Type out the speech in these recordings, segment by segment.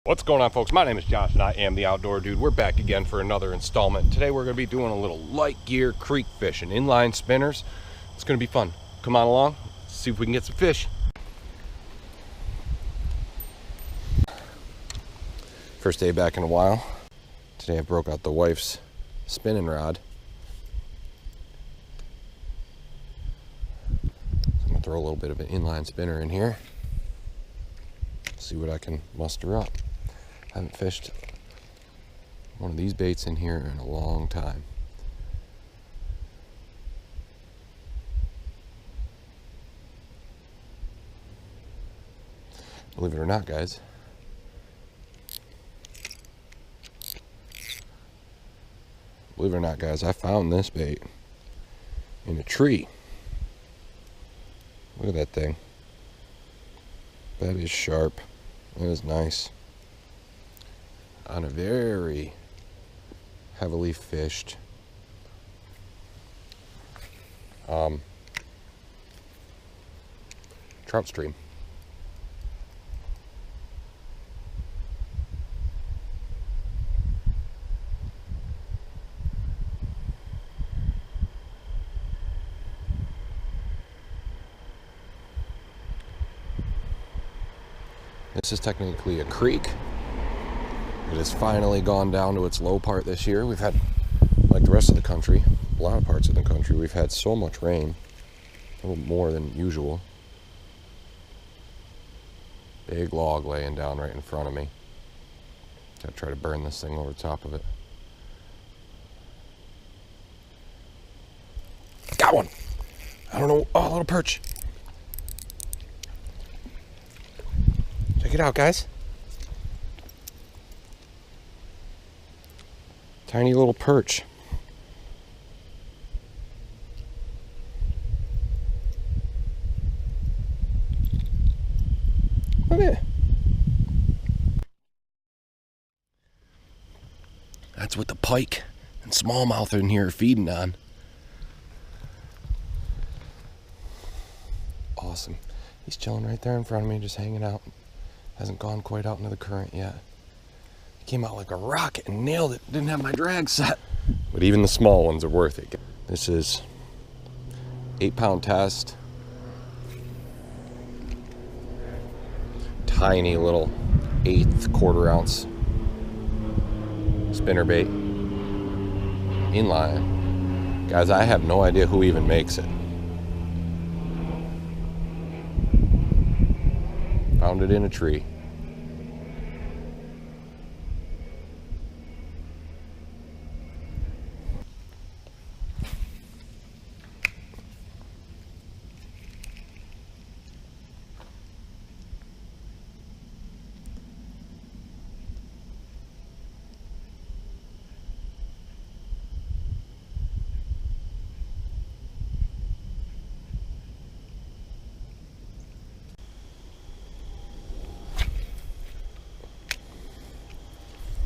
What's going on, folks? My name is Josh and I am the Outdoor Dude. We're back again for another installment. Today we're going to be doing a little light gear creek fishing, inline spinners. It's going to be fun. Come on along, see if we can get some fish. First day back in a while. Today I broke out the wife's spinning rod. So I'm going to throw a little bit of an inline spinner in here. See what I can muster up. I haven't fished one of these baits in here in a long time. Believe it or not, guys, I found this bait in a tree. Look at that thing. That is sharp. That is nice. On a very heavily fished trout stream. This is technically a creek. It has finally gone down to its low part this year. We've had, like the rest of the country, a lot of parts of the country, we've had so much rain, a little more than usual. Big log laying down right in front of me. Gotta try to burn this thing over the top of it. Got one! I don't know, oh, a little perch. Check it out, guys. Tiny little perch. Look at it. That's what the pike and smallmouth in here are feeding on. Awesome. He's chilling right there in front of me, just hanging out. Hasn't gone quite out into the current yet. Came out like a rocket and nailed it. Didn't have my drag set. But even the small ones are worth it. This is 8-pound test. Tiny little 1/8 quarter-ounce spinnerbait. Inline. Guys, I have no idea who even makes it. Found it in a tree.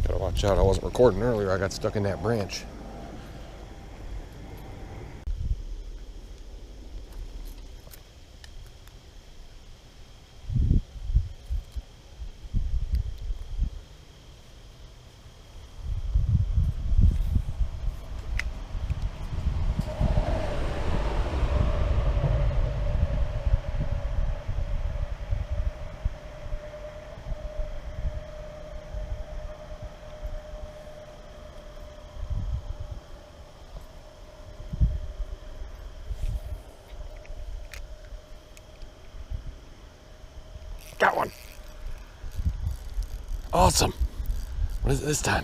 Gotta watch out, I wasn't recording earlier, I got stuck in that branch. Got one. Awesome. What is it this time?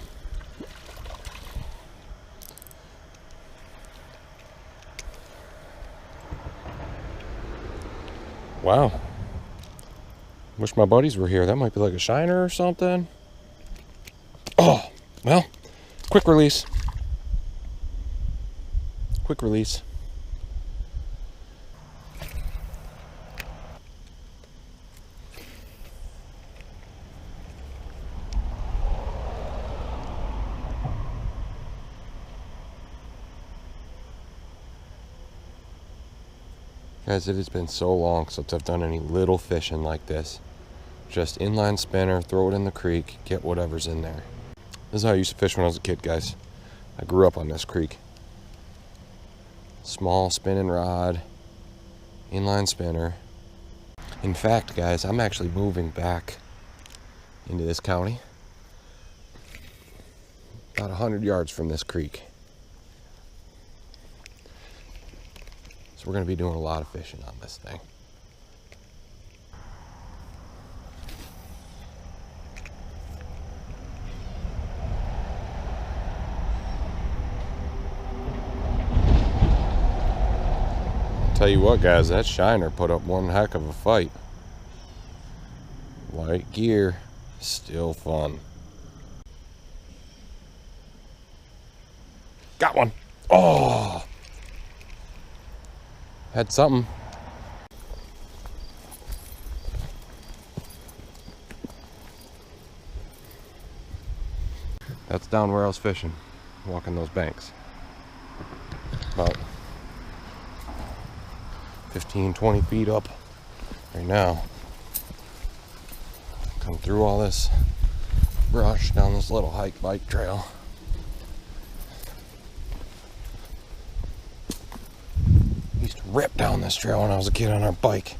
Wow. Wish my buddies were here. That might be like a shiner or something. Oh, well, quick release. Quick release. Guys, it has been so long since I've done any little fishing like this. Just inline spinner, throw it in the creek, get whatever's in there. This is how I used to fish when I was a kid, guys. I grew up on this creek. Small spinning rod, inline spinner. In fact, guys, I'm actually moving back into this county. About 100 yards from this creek. So we're going to be doing a lot of fishing on this thing. Tell you what, guys, that shiner put up one heck of a fight. Light gear, still fun. Got one. Oh, had something. That's down where I was fishing, walking those banks. About 15, 20 feet up right now. Come through all this brush down this little hike bike trail. Used to rip down this trail when I was a kid on our bike.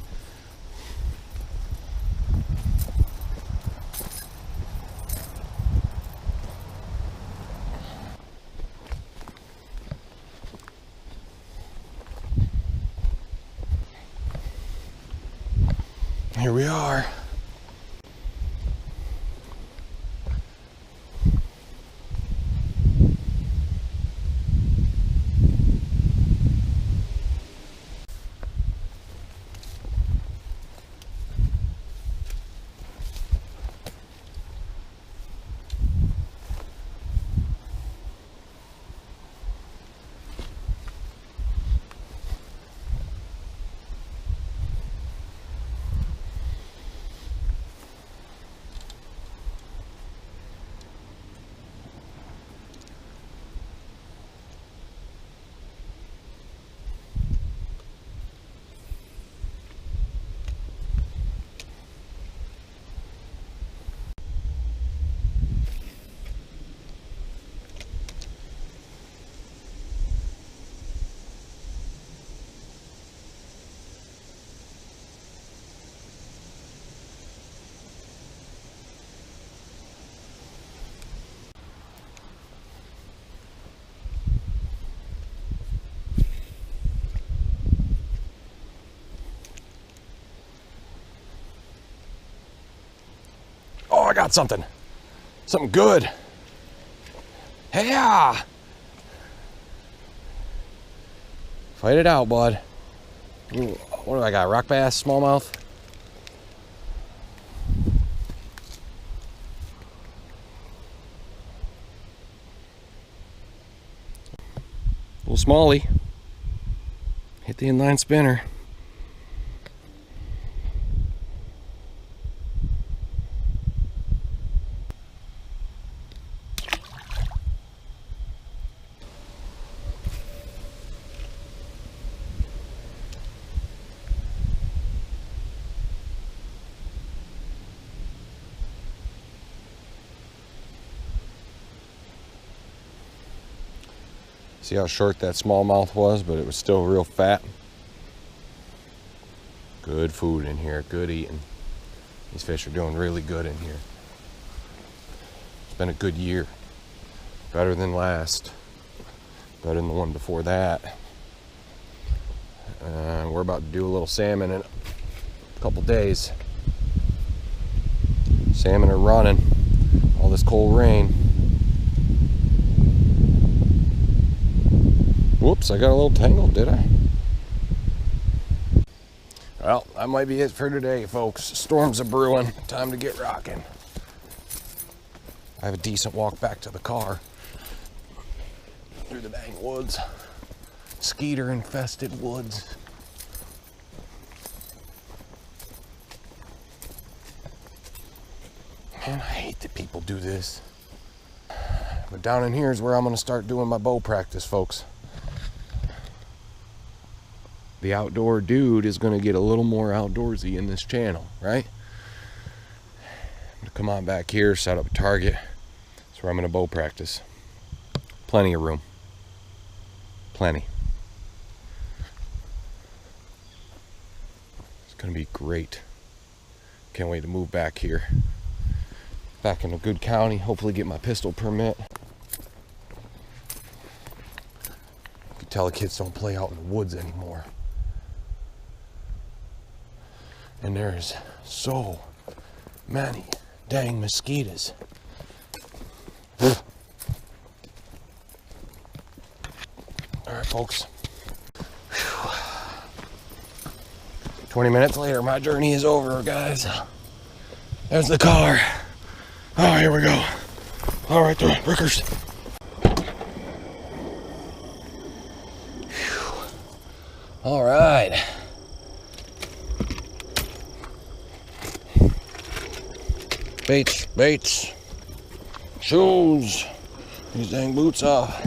Here we are. Oh, I got something. Something good. Hey-ya! Fight it out, bud. Ooh, what do I got? Rock bass, smallmouth? Little smallie. Hit the inline spinner. See how short that smallmouth was, but it was still real fat. Good food in here, good eating. These fish are doing really good in here. It's been a good year. Better than last. Better than the one before that. We're about to do a little salmon in a couple days. Salmon are running. All this cold rain. Whoops, I got a little tangled, did I? Well, that might be it for today, folks. Storms are brewing. Time to get rocking. I have a decent walk back to the car. Through the dang woods. Skeeter-infested woods. Man, I hate that people do this. But down in here is where I'm going to start doing my bow practice, folks. The outdoor dude is going to get a little more outdoorsy in this channel, right? to come on back here, set up a target. That's where I'm gonna bow practice. Plenty of room. Plenty. It's gonna be great. Can't wait to move back here. Back in a good county, hopefully get my pistol permit. You can tell the kids don't play out in the woods anymore. And there's so many dang mosquitoes. All right, folks. 20 minutes later, my journey is over, guys. There's the car. Oh, here we go. All right, the Rickers. All right. Baits, shoes, these dang boots off.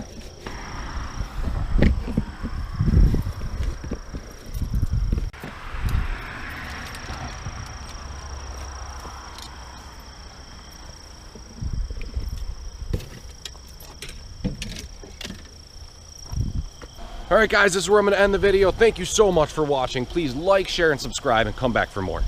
All right, guys, this is where I'm going to end the video. Thank you so much for watching. Please like, share, and subscribe, and come back for more.